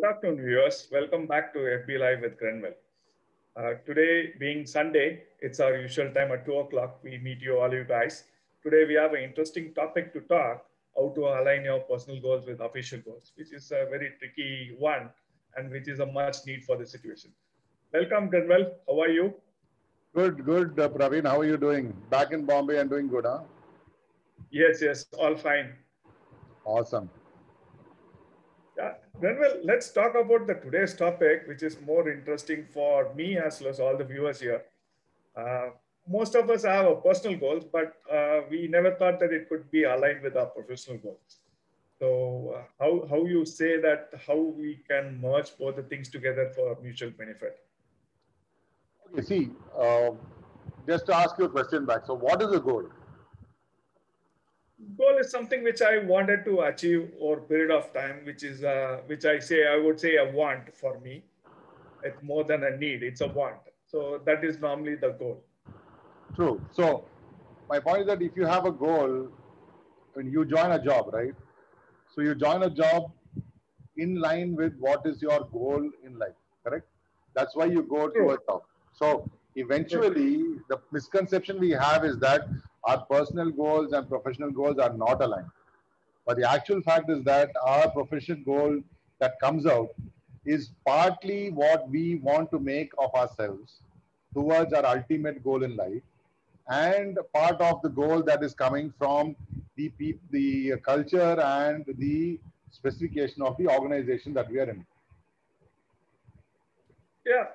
Good afternoon, viewers. Welcome back to FB Live with Grenville. Today, being Sunday, it's our usual time at 2 o'clock. We meet you, all you guys. Today, we have an interesting topic to talk, how to align your personal goals with official goals, which is a very tricky one and which is a much need for the situation. Welcome, Grenville. How are you? Good, Praveen. How are you doing? Back in Bombay and doing good, huh? Yes, all fine. Awesome. Yeah, Grenville, let's talk about the today's topic, which is more interesting for me as well as all the viewers here. Uh, Most of us have a personal goals, but we never thought that it could be aligned with our professional goals. So how you say that, how we can merge both the things together for mutual benefit? Okay, see, just to ask you a question back. So, what is a goal? Goal is something which I wanted to achieve over a period of time, which I would say a want for me. It's more than a need, it's a want. So that is normally the goal. True. So, my point is that if you have a goal, when you join a job, right? So, you join a job in line with what is your goal in life, correct? That's why you go to a True, job. So, true. eventually, the misconception we have is that our personal goals and professional goals are not aligned. But the actual fact is that our professional goal that comes out is partly what we want to make of ourselves towards our ultimate goal in life, and part of the goal that is coming from the culture and the specification of the organization that we are in. Yeah,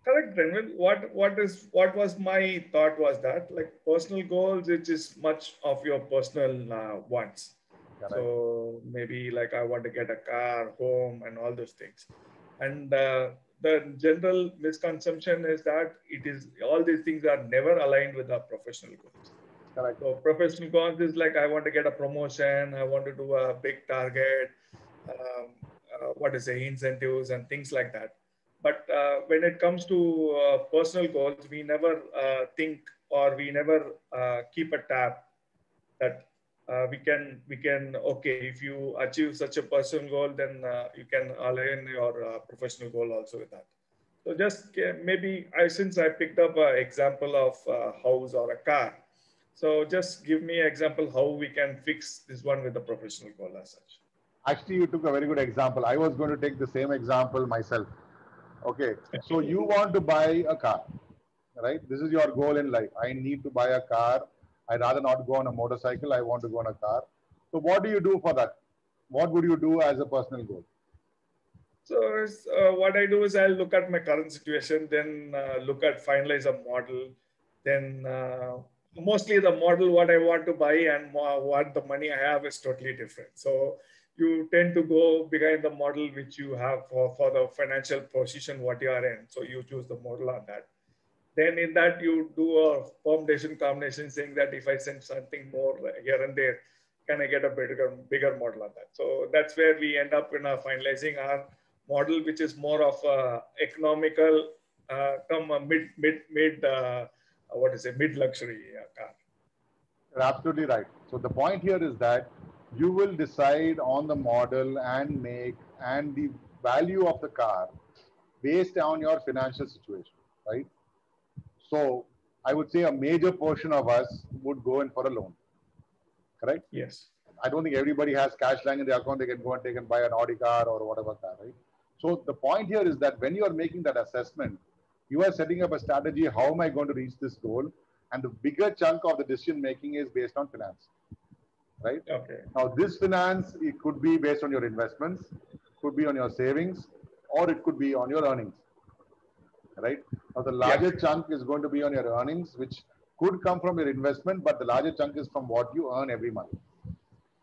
correct, Drenvil. What was my thought was that like personal goals, it is much of your personal wants. Correct. So maybe like I want to get a car, home, and all those things. And the general misconception is that it is all these things are never aligned with our professional goals. Correct. So professional goals is like I want to get a promotion, I want to do a big target, what is say incentives and things like that. But when it comes to personal goals, we never think or we never keep a tab that we can okay, if you achieve such a personal goal, then you can align your professional goal also with that. So just maybe since I picked up an example of a house or a car, so just give me an example how we can fix this one with the professional goal as such. Actually, you took a very good example. I was going to take the same example myself. Okay, so you want to buy a car, right? This is your goal in life. I need to buy a car. I'd rather not go on a motorcycle. I want to go on a car. So what do you do for that? What would you do as a personal goal? So what I do is I'll look at my current situation, then look at finalize a model, then mostly the model what I want to buy and what the money I have is totally different. So you tend to go behind the model which you have for the financial position what you are in. So you choose the model on that. Then in that you do a permutation combination saying that if I send something more here and there, can I get a bigger model on that? So that's where we end up in finalizing our model, which is more of economical, come what is it, mid luxury car. You're absolutely right. So the point here is that you will decide on the model and make and the value of the car based on your financial situation, right? So I would say a major portion of us would go in for a loan, correct? Yes. I don't think everybody has cash lying in their account. They can go and take and buy an Audi car or whatever car, right? So the point here is that when you are making that assessment, you are setting up a strategy. How am I going to reach this goal? And the bigger chunk of the decision making is based on finance, right? Okay. Now, this finance, it could be based on your investments, could be on your savings, or it could be on your earnings, right? Now, the Yeah. larger chunk is going to be on your earnings, which could come from your investment, but the larger chunk is from what you earn every month.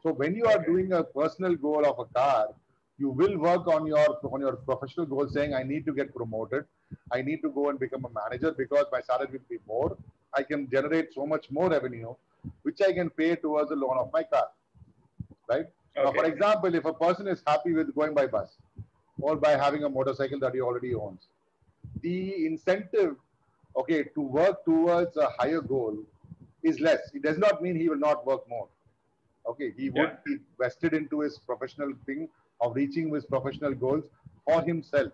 So when you are Okay. doing a personal goal of a car, you will work on your professional goal, saying I need to get promoted, I need to go and become a manager because my salary will be more. I can generate so much more revenue, which I can pay towards the loan of my car, right? Now, for Okay. example, if a person is happy with going by bus or by having a motorcycle that he already owns, the incentive, okay, to work towards a higher goal is less. It does not mean he will not work more. Okay, he would Yeah. be vested into his professional thing of reaching his professional goals for himself.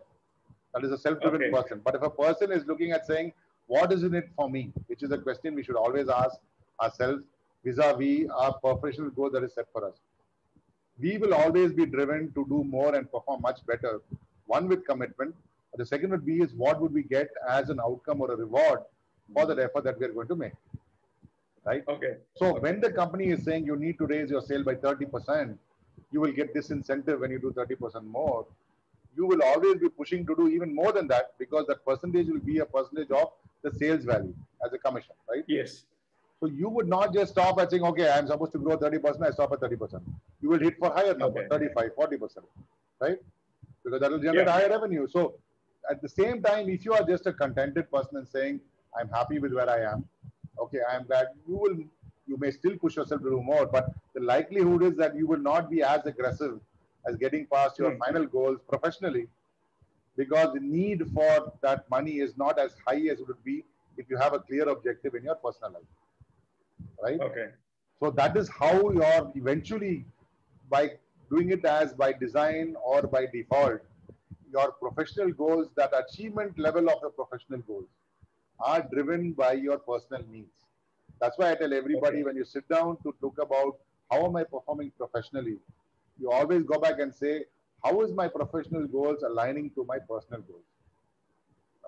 That is a self-driven Okay. person. But if a person is looking at saying, what is in it for me? Which is a question we should always ask ourselves vis-a-vis our professional goal that is set for us. We will always be driven to do more and perform much better. One with commitment. The second would be is what would we get as an outcome or a reward for the effort that we are going to make. Right? Okay. So when the company is saying you need to raise your sale by 30%, you will get this incentive when you do 30% more. You will always be pushing to do even more than that because that percentage will be a percentage of the sales value as a commission, right? Yes. So you would not just stop at saying, okay, I'm supposed to grow 30%, I stop at 30%. You will hit for higher number, Okay. 35, 40%, right? Because that will generate higher revenue. So at the same time, if you are just a contented person and saying, I'm happy with where I am, okay, I am glad, you may still push yourself to do more, but the likelihood is that you will not be as aggressive as getting past your final goals professionally, because the need for that money is not as high as it would be if you have a clear objective in your personal life, right? Okay. So that is how you're eventually, by doing it as by design or by default, your professional goals, that achievement level of the professional goals are driven by your personal needs. That's why I tell everybody, when you sit down to look about how am I performing professionally, you always go back and say, how is my professional goals aligning to my personal goals?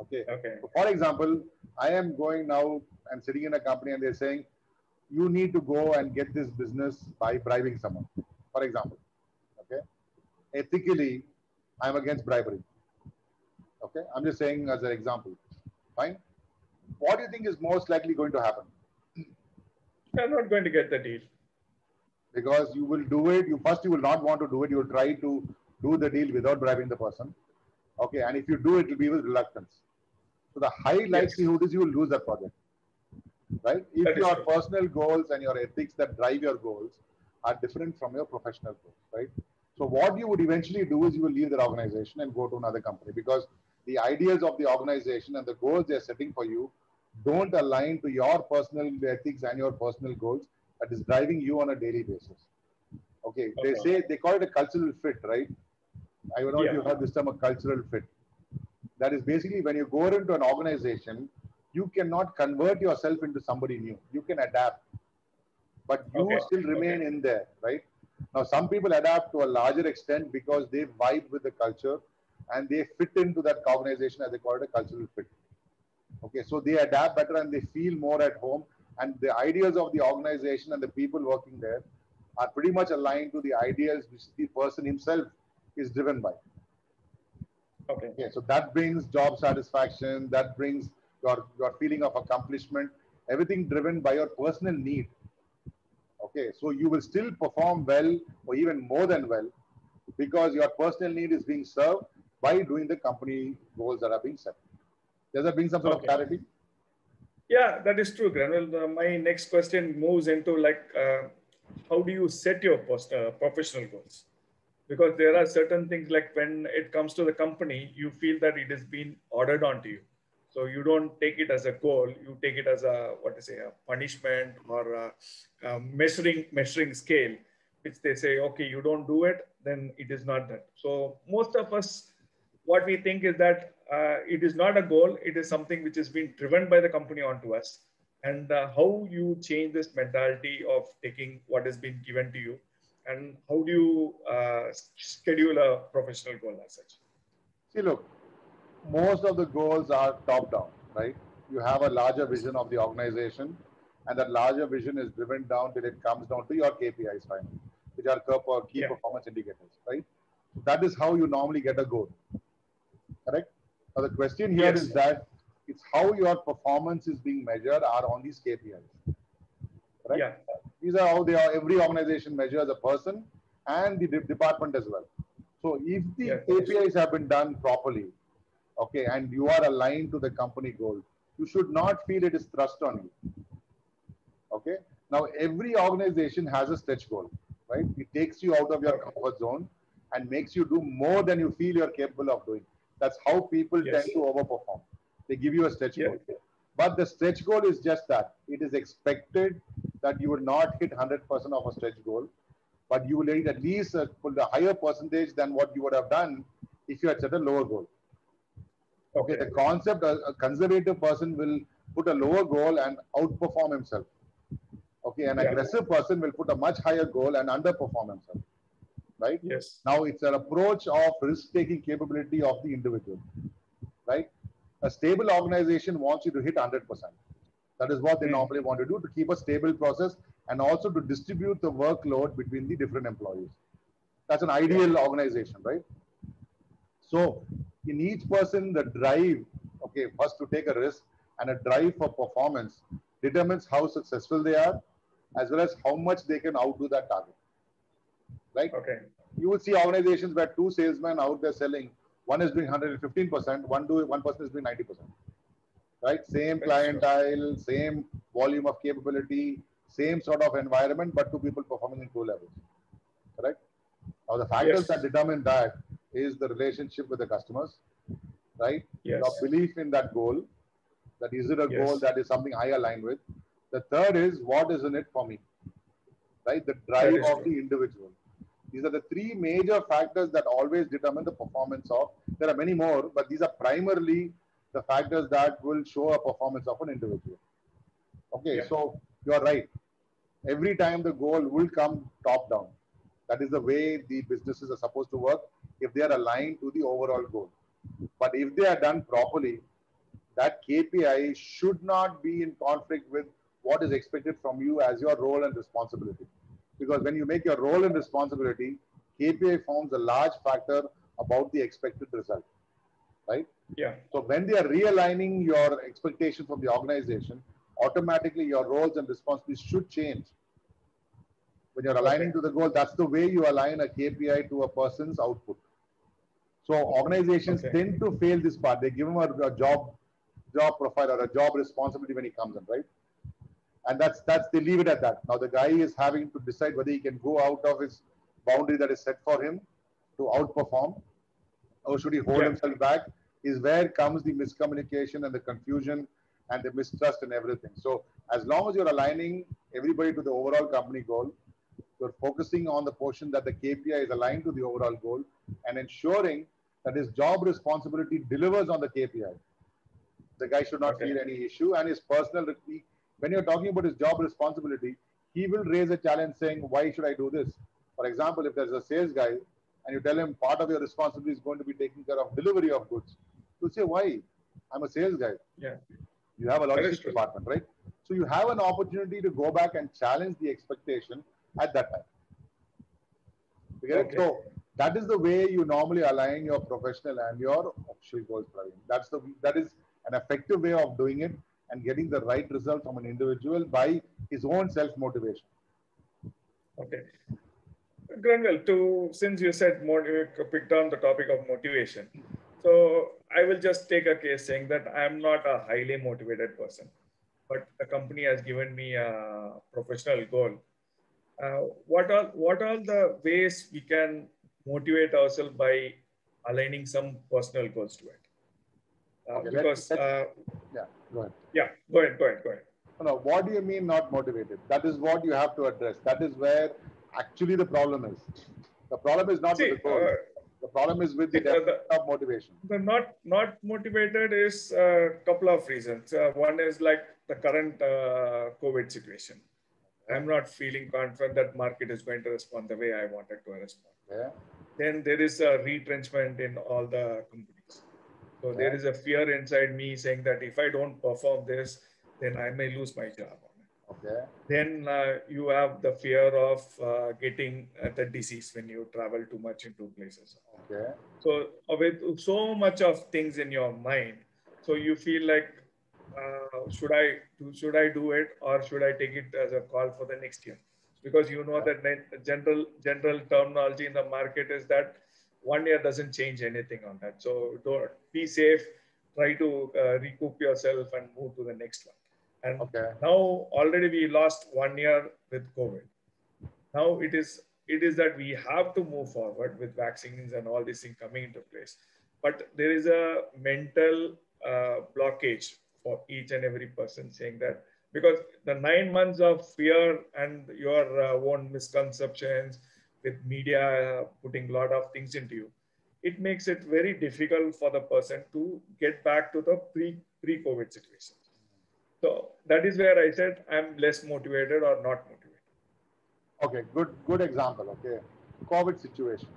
Okay. So for example, I am going now and sitting in a company and they're saying, you need to go and get this business by bribing someone, for example. Okay. Ethically, I'm against bribery. Okay. I'm just saying as an example. Fine. What do you think is most likely going to happen? I'm not going to get the deal. Because you will do it. You will not want to do it. You will try to do the deal without bribing the person. Okay. And if you do it, will be with reluctance. So the high likelihood is you will lose that project. Right? If your personal goals and your ethics that drive your goals are different from your professional goals, right? So what you would eventually do is you will leave that organization and go to another company, because the ideas of the organization and the goals they're setting for you don't align to your personal ethics and your personal goals that is driving you on a daily basis. Okay. They call it a cultural fit, right? I don't know if you heard this term, a cultural fit. That is basically when you go into an organization, you cannot convert yourself into somebody new. You can adapt, but you still remain in there, right? Now, some people adapt to a larger extent because they vibe with the culture and they fit into that organization, as they call it, a cultural fit. Okay, so they adapt better and they feel more at home, and the ideas of the organization and the people working there are pretty much aligned to the ideas which the person himself is driven by. Okay, so that brings job satisfaction, that brings your feeling of accomplishment, everything driven by your personal need. Okay, so you will still perform well or even more than well because your personal need is being served by doing the company goals that are being set. Does that bring some sort of clarity? Yeah, that is true, Granville. My next question moves into how do you set your professional goals? Because there are certain things like when it comes to the company, you feel that it is being ordered onto you. So you don't take it as a goal, you take it as a punishment or a measuring scale, which they say, okay, you don't do it, then it is not that. So most of us, what we think is that it is not a goal, it is something which is being driven by the company onto us. And how you change this mentality of taking what has been given to you, and how do you schedule a professional goal as such? See, look, most of the goals are top down, right? You have a larger vision of the organization, and that larger vision is driven down till it comes down to your KPIs finally, which are key performance indicators, right? So that is how you normally get a goal, correct? Now the question here is that it's how your performance is being measured are on these KPIs, right? Yeah. These are how every organization measures a person and the department as well. So if the KPIs have been done properly, okay, and you are aligned to the company goal, you should not feel it is thrust on you. Okay. Now, every organization has a stretch goal, right? It takes you out of your comfort zone and makes you do more than you feel you're capable of doing. That's how people tend to overperform. They give you a stretch goal. But the stretch goal is just that. It is expected that you will not hit 100% of a stretch goal, but you will hit at least a higher percentage than what you would have done if you had set a lower goal. Okay, Okay. the concept, a conservative person will put a lower goal and outperform himself. Okay, an Yeah. aggressive person will put a much higher goal and underperform himself. Right? Yes. Now it's an approach of risk-taking capability of the individual. Right? A stable organization wants you to hit 100%. That is what they normally want to do, to keep a stable process and also to distribute the workload between the different employees. That's an ideal organization, right? So in each person, the drive, okay, first to take a risk and a drive for performance determines how successful they are, as well as how much they can outdo that target. Right? Okay. You will see organizations where two salesmen out there selling, one is doing 115%, one person is doing 90%. Right? Same clientele, same volume of capability, same sort of environment, but two people performing in two levels. Correct? Now, the factors that determine that is the relationship with the customers, right? Yes. Your belief in that goal, that is it a goal that is something I align with. The third is what is in it for me, right? The drive of the individual. These are the three major factors that always determine the performance of. There are many more, but these are primarily the factors that will show a performance of an individual. Okay, so you are right. Every time the goal will come top down. That is the way the businesses are supposed to work if they are aligned to the overall goal. But if they are done properly, that KPI should not be in conflict with what is expected from you as your role and responsibility. Because when you make your role and responsibility, KPI forms a large factor about the expected result, right? Yeah. So when they are realigning your expectation from the organization, automatically your roles and responsibilities should change. When you're aligning to the goal, that's the way you align a KPI to a person's output. So organizations tend to fail this part. They give him a job profile or a job responsibility when he comes in, right? And that's they leave it at that. Now the guy is having to decide whether he can go out of his boundary that is set for him to outperform, or should he hold himself back, is where comes the miscommunication and the confusion and the mistrust and everything. So as long as you're aligning everybody to the overall company goal, you're focusing on the portion that the KPI is aligned to the overall goal and ensuring that his job responsibility delivers on the KPI. The guy should not feel any issue, and his personal, when you're talking about his job responsibility, he will raise a challenge saying, why should I do this? For example, if there's a sales guy and you tell him part of your responsibility is going to be taking care of delivery of goods, he'll say, why? I'm a sales guy. Yeah. You have a logistics department, right? So you have an opportunity to go back and challenge the expectation at that time. So that is the way you normally align your professional and your official goals, Praveen. That is an effective way of doing it and getting the right result from an individual by his own self-motivation. Okay. Granville, since you said picked on the topic of motivation, so I will just take a case saying that I'm not a highly motivated person, but the company has given me a professional goal. What are the ways we can motivate ourselves by aligning some personal goals to it? Yeah, go ahead. Yeah, go ahead. No, what do you mean not motivated? That is what you have to address. That is where actually the problem is. The problem is not with the goal. The problem is with the definition of motivation. The not motivated is a couple of reasons. One is like the current COVID situation. I'm not feeling confident that market is going to respond the way I wanted to respond. Yeah. Then there is a retrenchment in all the companies. So there is a fear inside me saying that if I don't perform this, then I may lose my job. Okay. Then you have the fear of getting the disease when you travel too much into places. Okay. So with so much of things in your mind, so you feel like, should I do it, or should I take it as a call for the next year? Because you know that general terminology in the market is that 1 year doesn't change anything on that. So don't be safe. Try to recoup yourself and move to the next one. And now already we lost 1 year with COVID. Now it is that we have to move forward with vaccines and all these things coming into place. But there is a mental blockage for each and every person saying that, because the 9 months of fear and your own misconceptions with media putting a lot of things into you, it makes it very difficult for the person to get back to the pre-COVID situation. So that is where I said I'm less motivated or not motivated. Okay, good example. Okay, COVID situation,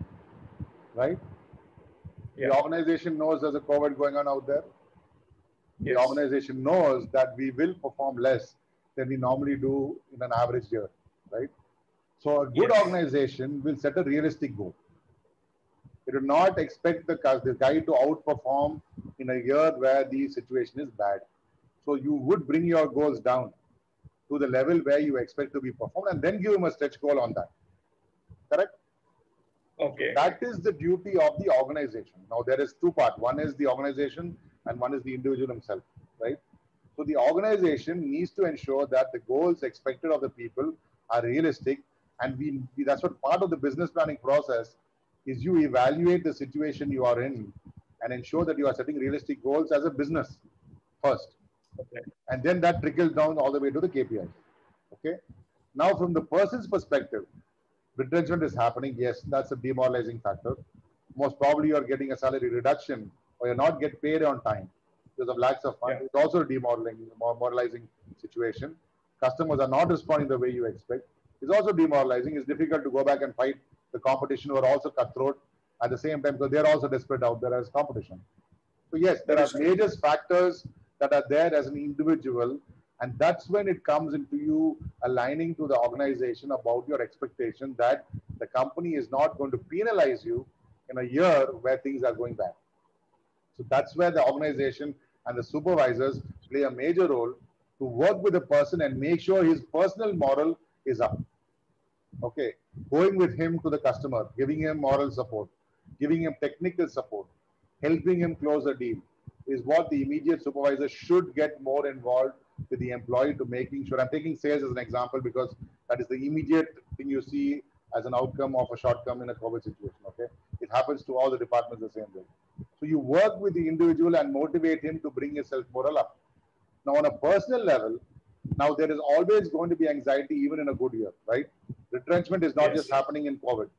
right? Yeah. The organization knows there's a COVID going on out there. The Yes. organization knows that we will perform less than we normally do in an average year, right? So a good Yes. organization will set a realistic goal. It will not expect the guy to outperform in a year where the situation is bad. So you would bring your goals down to the level where you expect to be performed and then give him a stretch goal on that. Correct? Okay. So that is the duty of the organization. Now there is two parts. One is the organization and one is the individual himself, right? So the organization needs to ensure that the goals expected of the people are realistic, and that's what part of the business planning process is. You evaluate the situation you are in and ensure that you are setting realistic goals as a business first. Okay. And then that trickles down all the way to the KPI. Okay. Now, from the person's perspective, retrenchment is happening. Yes, that's a demoralizing factor. Most probably you're getting a salary reduction or you're not get paid on time because of lacks of funds. Yeah. It's also a demoralizing situation. Customers are not responding the way you expect. It's also demoralizing. It's difficult to go back and fight the competition who are also cutthroat at the same time because they're also desperate out there as competition. So yes, there are major factors that are there as an individual, and that's when it comes into you aligning to the organization about your expectation that the company is not going to penalize you in a year where things are going bad. So that's where the organization and the supervisors play a major role to work with the person and make sure his personal moral is up. Okay, going with him to the customer, giving him moral support, giving him technical support, helping him close a deal is what the immediate supervisor should get more involved with the employee to making sure. I'm taking sales as an example because that is the immediate thing you see as an outcome of a shortcome in a COVID situation. Okay, it happens to all the departments the same way. So you work with the individual and motivate him to bring his self moral up. Now, on a personal level, now there is always going to be anxiety even in a good year, right? Retrenchment is not just happening in COVID.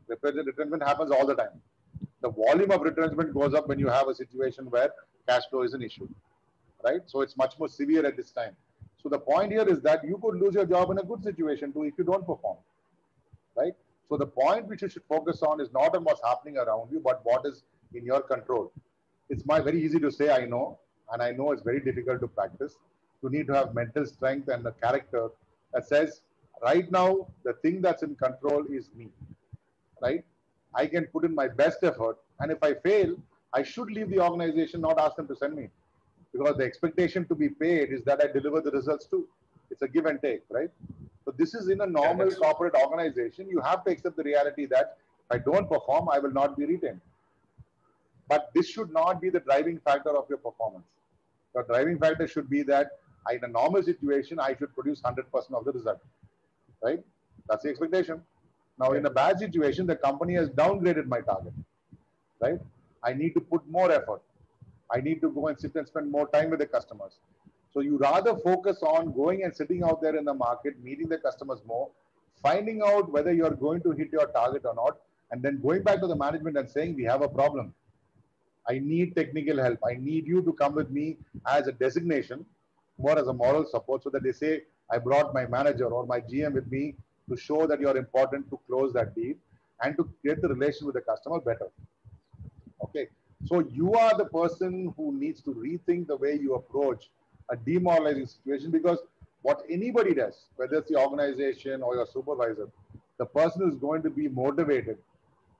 Retrenchment happens all the time. The volume of retrenchment goes up when you have a situation where cash flow is an issue, right? So it's much more severe at this time. So the point here is that you could lose your job in a good situation too if you don't perform, right? So the point which you should focus on is not on what's happening around you, but what is in your control. It's very easy to say, I know, and I know it's very difficult to practice. You need to have mental strength and a character that says, right now, the thing that's in control is me, right? I can put in my best effort, and if I fail, I should leave the organization, not ask them to send me, because the expectation to be paid is that I deliver the results too. It's a give and take, right? So this is in a normal corporate organization. You have to accept the reality that if I don't perform, I will not be retained. But this should not be the driving factor of your performance. The driving factor should be that in a normal situation, I should produce 100% of the result, right? That's the expectation. Now, in a bad situation, the company has downgraded my target, right? I need to put more effort. I need to go and sit and spend more time with the customers. So you rather focus on going and sitting out there in the market, meeting the customers more, finding out whether you're going to hit your target or not, and then going back to the management and saying, we have a problem. I need technical help. I need you to come with me as a designation, more as a moral support, so that they say, I brought my manager or my GM with me to show that you're important to close that deal and to get the relation with the customer better. Okay. So you are the person who needs to rethink the way you approach a demoralizing situation, because what anybody does, whether it's the organization or your supervisor, the person who's going to be motivated,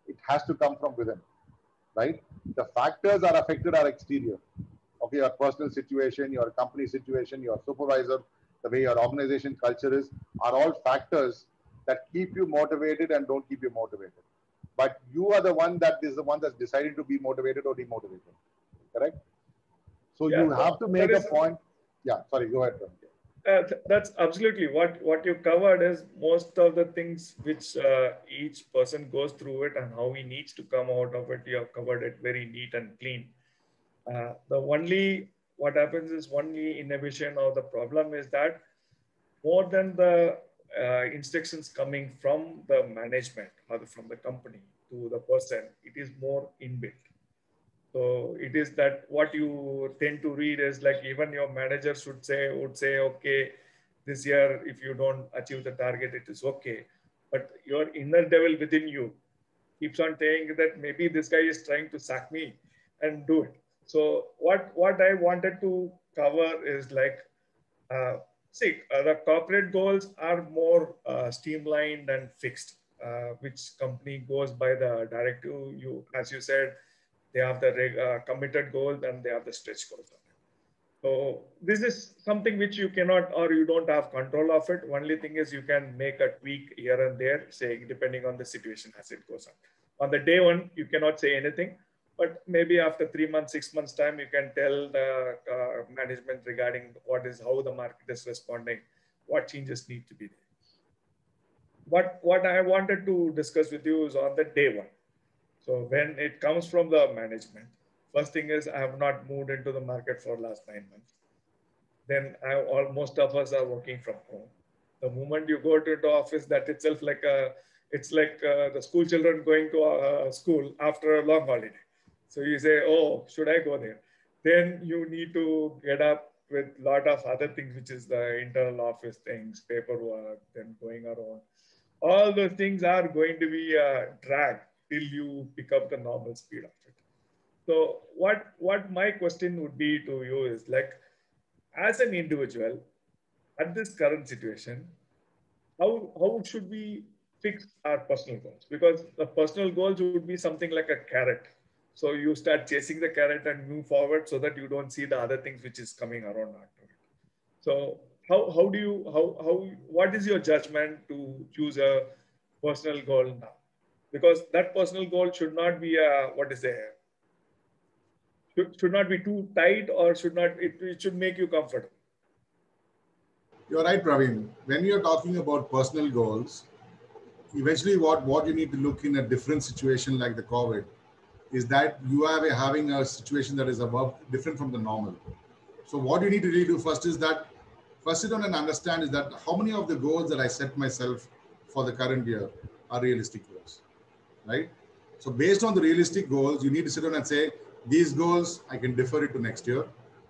it has to come from within, right? The factors are affected are exterior. Okay, your personal situation, your company situation, your supervisor, the way your organization culture is, are all factors that keep you motivated and don't keep you motivated. But you are the one that is the one that's decided to be motivated or demotivated, correct? So you have to make a point. Yeah, sorry, go ahead. That's absolutely what you covered is most of the things which each person goes through it and how he needs to come out of it. You have covered it very neat and clean. What happens is only inhibition or the problem is that more than the instructions coming from the management or from the company to the person. It is more inbuilt. So it is that what you tend to read is like even your manager would say, okay, this year if you don't achieve the target, it is okay. But your inner devil within you keeps on saying that maybe this guy is trying to sack me and do it. So what I wanted to cover is like, uh, the corporate goals are more streamlined and fixed. Which company goes by the directive? You, as you said, they have the committed goals and they have the stretch goals. So this is something which you cannot or you don't have control of it. Only thing is you can make a tweak here and there, saying depending on the situation as it goes on. On the day one, you cannot say anything, but maybe after 3 months, 6 months time, you can tell the management regarding how the market is responding, what changes need to be there. What I wanted to discuss with you is on the day one. So when it comes from the management, first thing is I have not moved into the market for last 9 months. Then most of us are working from home. The moment you go to the office, that itself it's like the school children going to school after a long holiday. So you say, oh, should I go there? Then you need to get up with a lot of other things, which is the internal office things, paperwork, then going around. All those things are going to be a drag till you pick up the normal speed of it. So what my question would be to you is like, as an individual at this current situation, how should we fix our personal goals? Because the personal goals would be something like a carrot. So you start chasing the carrot and move forward so that you don't see the other things which is coming around after it. So how do you what is your judgment to choose a personal goal now? Because that personal goal should not be should not be too tight, or it should make you comfortable. You're right, Praveen. When you're talking about personal goals, eventually what you need to look in a different situation like the COVID is that you are having a situation that is above different from the normal. So what you need to really do first is that sit down and understand is that how many of the goals that I set myself for the current year are realistic goals, right? So based on the realistic goals, you need to sit down and say, these goals, I can defer it to next year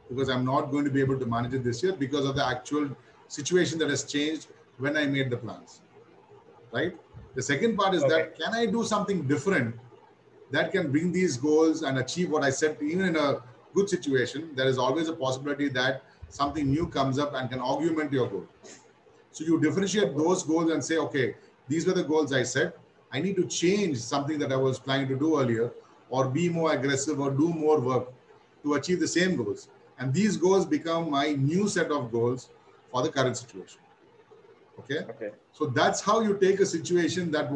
because I'm not going to be able to manage it this year because of the actual situation that has changed when I made the plans, right? The second part is that, can I do something different that can bring these goals and achieve what I said? Even in a good situation, there is always a possibility that something new comes up and can augment your goal. So you differentiate those goals and say, okay, these were the goals I set. I need to change something that I was planning to do earlier, or be more aggressive, or do more work to achieve the same goals. And these goals become my new set of goals for the current situation. Okay. So that's how you take a situation that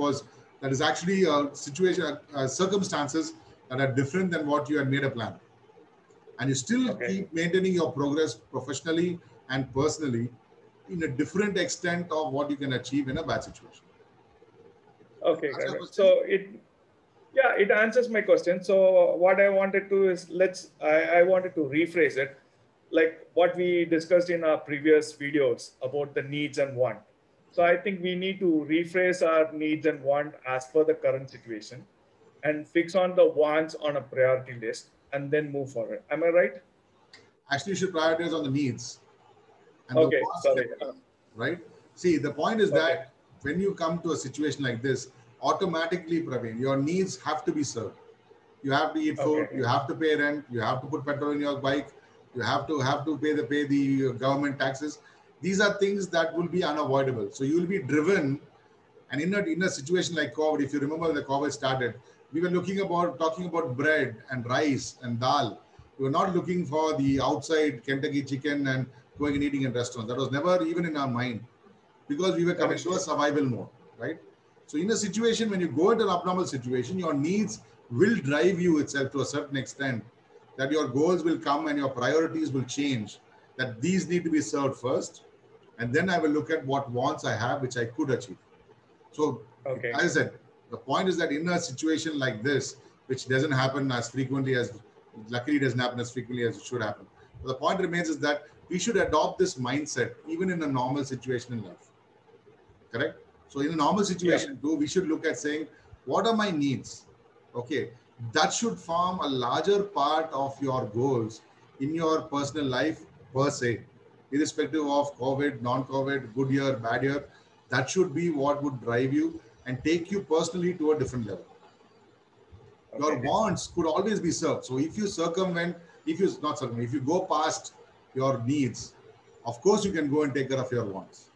is actually a situation, circumstances that are different than what you had made a plan. And you still keep maintaining your progress professionally and personally in a different extent of what you can achieve in a bad situation. Okay, so it answers my question. So what I wanted to is I wanted to rephrase it, like what we discussed in our previous videos about the needs and want. So I think we need to rephrase our needs and want as per the current situation, and fix on the wants on a priority list, and then move forward. Am I right? Actually, you should prioritize on the needs. And okay, sorry. Right? See, the point is that when you come to a situation like this, automatically, Praveen, your needs have to be served. You have to eat food, you have to pay rent, you have to put petrol in your bike, you have to pay the government taxes. These are things that will be unavoidable. So you will be driven, and in a situation like COVID, if you remember when the COVID started, we were talking about bread and rice and dal. We were not looking for the outside Kentucky chicken and going and eating in restaurants. That was never even in our mind, because we were coming to a survival mode, right? So in a situation, when you go into an abnormal situation, your needs will drive you itself to a certain extent, that your goals will come and your priorities will change, that these need to be served first. And then I will look at what wants I have, which I could achieve. So as I said, the point is that in a situation like this, which doesn't happen as frequently as, luckily it doesn't happen as frequently as it should happen. But the point remains is that we should adopt this mindset even in a normal situation in life. Correct? So in a normal situation too, we should look at saying, What are my needs? Okay, that should form a larger part of your goals in your personal life per se, irrespective of COVID, non-COVID, good year, bad year. That should be what would drive you and take you personally to a different level. Your Okay. wants could always be served. So if you circumvent, if you not circumvent, if you go past your needs, of course you can go and take care of your wants.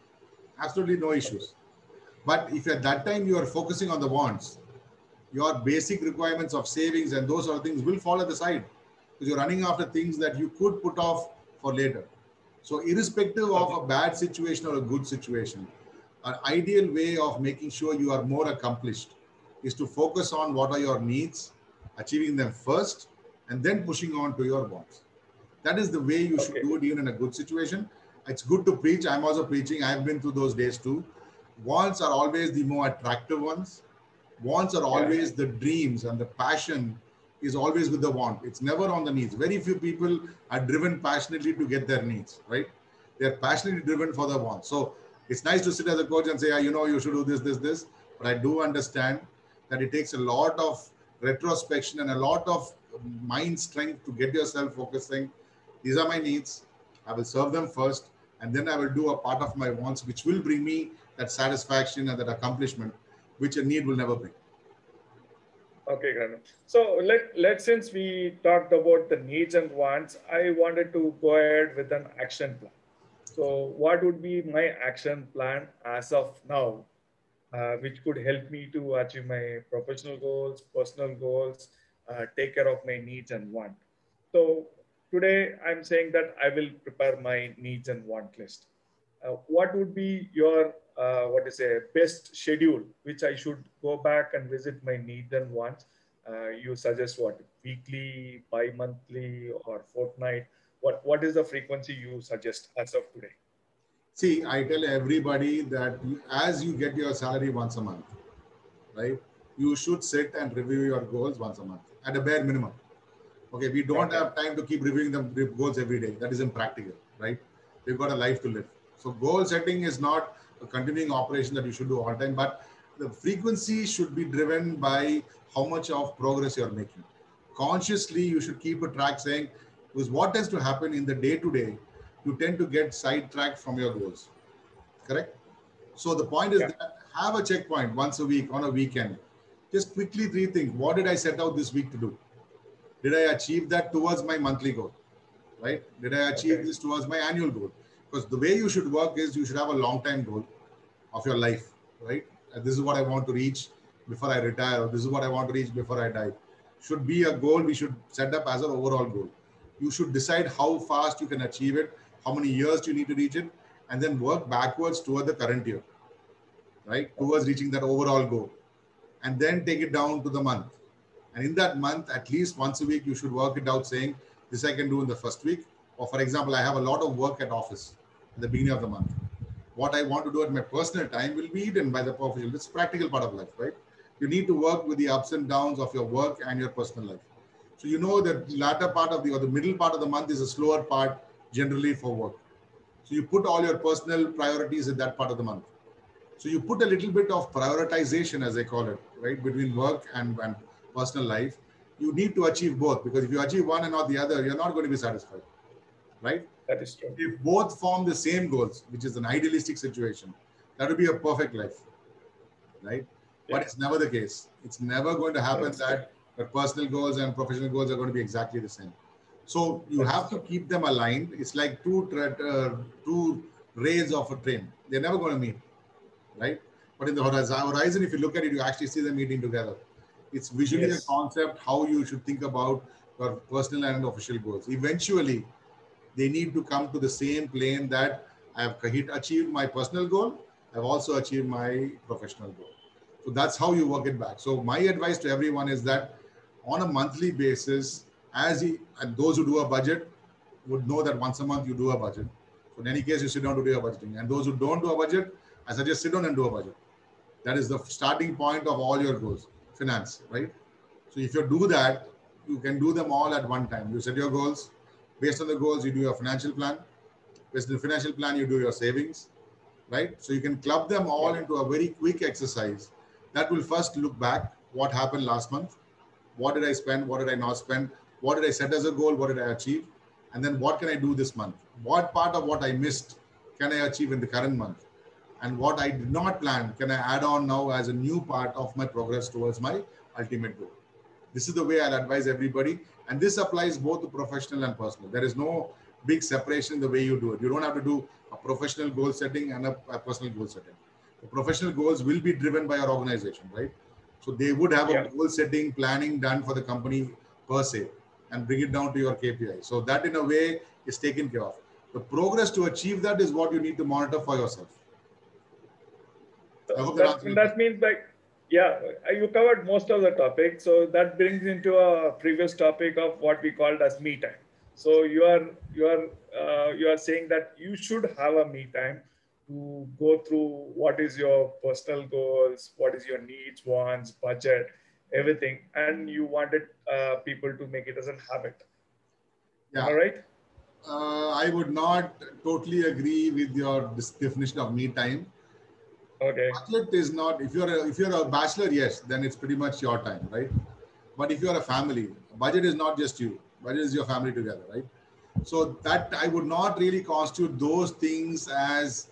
Absolutely no issues. But if at that time you are focusing on the wants, your basic requirements of savings and those sort of things will fall at the side because you're running after things that you could put off for later. So irrespective of Okay. a bad situation or a good situation, an ideal way of making sure you are more accomplished is to focus on what are your needs, achieving them first, and then pushing on to your wants. That is the way you should Okay. do it even in a good situation. It's good to preach. I'm also preaching. I've been through those days too. Wants are always the more attractive ones. Wants are Yeah. always the dreams, and the passion is always with the want. It's never on the needs. Very few people are driven passionately to get their needs, right? They're passionately driven for the wants. So it's nice to sit as a coach and say, "Ah, you know, you should do this, this, this." But I do understand that it takes a lot of retrospection and a lot of mind strength to get yourself focusing. These are my needs. I will serve them first, and then I will do a part of my wants, which will bring me that satisfaction and that accomplishment, which a need will never bring. Okay, Granu. So let since we talked about the needs and wants, I wanted to go ahead with an action plan. So what would be my action plan as of now, which could help me to achieve my professional goals, personal goals, take care of my needs and want. So today I'm saying that I will prepare my needs and want list. What would be your what is a best schedule which I should go back and visit my needs and wants? You suggest what, weekly, bi-monthly, or fortnight? What is the frequency you suggest as of today? See, I tell everybody that as you get your salary once a month, right, you should sit and review your goals once a month at a bare minimum. Okay, we don't Okay. have time to keep reviewing the goals every day. That is impractical, right? We've got a life to live. So goal setting is not a continuing operation that you should do all the time, but the frequency should be driven by how much of progress you're making. Consciously, you should keep a track saying, because what tends to happen in the day to day, you tend to get sidetracked from your goals, correct? So the point is Yeah. that have a checkpoint once a week on a weekend. Just quickly rethink, what did I set out this week to do? Did I achieve that towards my monthly goal? Right? Did I achieve Okay. this towards my annual goal? Because the way you should work is you should have a long time goal of your life, right? This is what I want to reach before I retire, or this is what I want to reach before I die. Should be a goal we should set up as an overall goal. You should decide how fast you can achieve it, how many years you need to reach it, and then work backwards toward the current year, right? Towards reaching that overall goal. And then take it down to the month. And in that month, at least once a week, you should work it out saying, this I can do in the first week. Or for example, I have a lot of work at office at the beginning of the month. What I want to do at my personal time will be eaten by the professional. It's a practical part of life, right? You need to work with the ups and downs of your work and your personal life. So you know the latter part of the, or the middle part of the month is a slower part generally for work. So you put all your personal priorities in that part of the month. So you put a little bit of prioritization, as I call it, right, between work and personal life. You need to achieve both, because if you achieve one and not the other, you're not going to be satisfied, right? That is true. If both form the same goals, which is an idealistic situation, that would be a perfect life, right? But Yeah. it's never the case. It's never going to happen That's true. that your personal goals and professional goals are going to be exactly the same. So you That is have to true. keep them aligned. It's like two rays of a train. They're never going to meet, right? But in the horizon, if you look at it, you actually see them meeting together. It's visually a Yes. concept how you should think about your personal and official goals. Eventually, they need to come to the same plane that I've achieved my personal goal. I've also achieved my professional goal. So that's how you work it back. So my advice to everyone is that on a monthly basis, and those who do a budget would know that once a month you do a budget. So in any case, you sit down to do your budgeting. And those who don't do a budget, I suggest sit down and do a budget. That is the starting point of all your goals, finance, right? So if you do that, you can do them all at one time. You set your goals. Based on the goals, you do your financial plan. Based on the financial plan, you do your savings, right? So you can club them all Yeah. into a very quick exercise that will first look back. what happened last month, what did I spend, what did I not spend, what did I set as a goal, what did I achieve, and then what can I do this month? What part of what I missed can I achieve in the current month? And what I did not plan, can I add on now as a new part of my progress towards my ultimate goal? This is the way I'll advise everybody. And this applies both to professional and personal. There is no big separation in the way you do it. You don't have to do a professional goal setting and a personal goal setting. The professional goals will be driven by your organization, right? So they would have a goal setting, planning done for the company per se and bring it down to your KPI. So that in a way is taken care of. The progress to achieve that is what you need to monitor for yourself. I hope that means like, yeah, you covered most of the topic. So that brings into a previous topic of what we called as me time. So you are saying that you should have a me time to go through what is your personal goals, what is your needs, wants, budget, everything, and you wanted people to make it as a habit. Yeah. All right. I would not totally agree with your definition of me time. Okay. Budget is not, if you're a bachelor, yes, then it's pretty much your time, right? But if you're a family, budget is not just you, budget is your family together, right? So that I would not really constitute those things as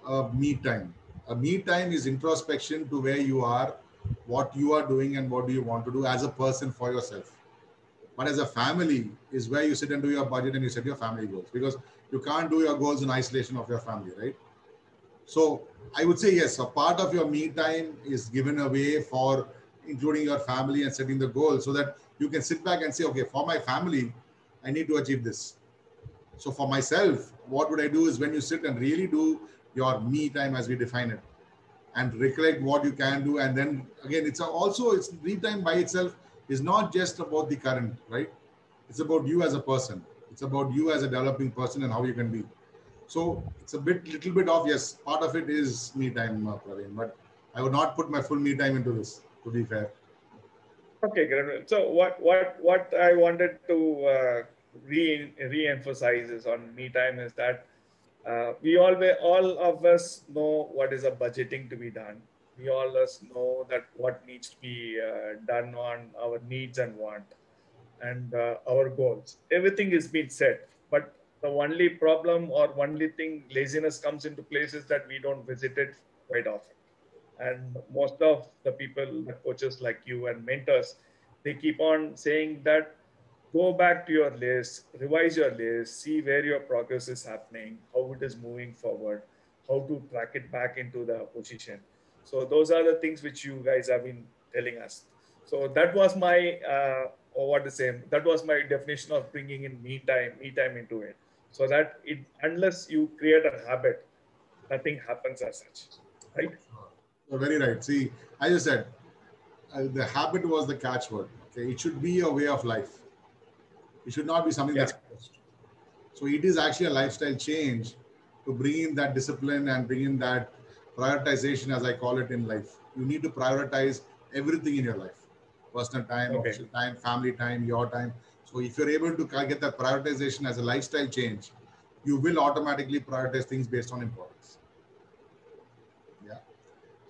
a me time. A me time is introspection to where you are, what you are doing, and what do you want to do as a person for yourself. But as a family is where you sit and do your budget and you set your family goals, because you can't do your goals in isolation of your family, right? So I would say, yes, a part of your me time is given away for including your family and setting the goal so that you can sit back and say, okay, for my family, I need to achieve this. So for myself, what would I do is when you sit and really do your me time as we define it and recollect what you can do. And then again, it's me time by itself is not just about the current, right? It's about you as a person. It's about you as a developing person and how you can be. So it's a little bit of, yes, part of it is me time, Praveen, but I would not put my full me time into this, to be fair. Okay, great. So what I wanted to re-emphasize is on me time is that all of us know what is a budgeting to be done. We all of us know that what needs to be done on our needs and want and our goals. Everything is being set, but the only problem or only thing laziness comes into place is that we don't visit it quite often. And most of the people, the coaches like you and mentors, they keep on saying that go back to your list, revise your list, see where your progress is happening, how it is moving forward, how to track it back into the position. So those are the things which you guys have been telling us. So that was my, or what to say, that was my definition of bringing in me time into it. So that unless you create a habit, nothing happens as such, right? You're very right. See, as I said, the habit was the catchword. Okay, it should be a way of life. It should not be something that's forced. So it is actually a lifestyle change to bring in that discipline and bring in that prioritization, as I call it in life. You need to prioritize everything in your life: personal time, official time, family time, your time. So if you're able to get that prioritization as a lifestyle change, you will automatically prioritize things based on importance. Yeah.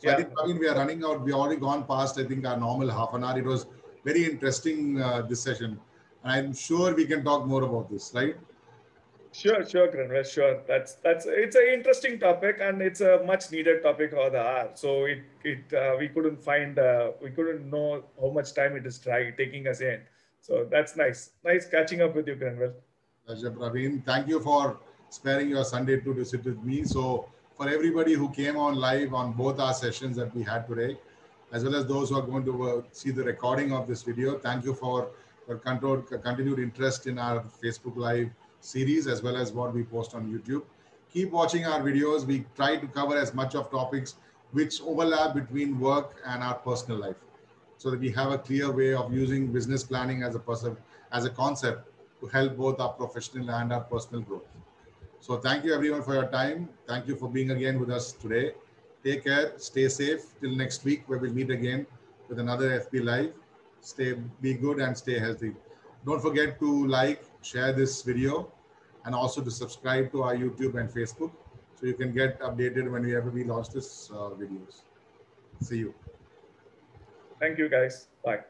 So I think, Praveen, we are running out. We already gone past, I think, our normal half an hour. It was very interesting, this session. And I'm sure we can talk more about this, right? Sure, Granvir, sure. That's it's an interesting topic and it's a much needed topic for the hour. So we couldn't know how much time it is taking us in. So that's nice. Nice catching up with you, Granvir. Pleasure, Praveen. Thank you for sparing your Sunday to sit with me. So for everybody who came on live on both our sessions that we had today, as well as those who are going to see the recording of this video, thank you for your continued interest in our Facebook Live series, as well as what we post on YouTube. Keep watching our videos. We try to cover as much of topics which overlap between work and our personal life, so that we have a clear way of using business planning as a concept to help both our professional and our personal growth. So thank you everyone for your time. Thank you for being again with us today. Take care, stay safe till next week where we'll meet again with another FB Live. Be good and stay healthy. Don't forget to like, share this video, and also to subscribe to our YouTube and Facebook so you can get updated whenever we launch this videos. See you. Thank you, guys. Bye.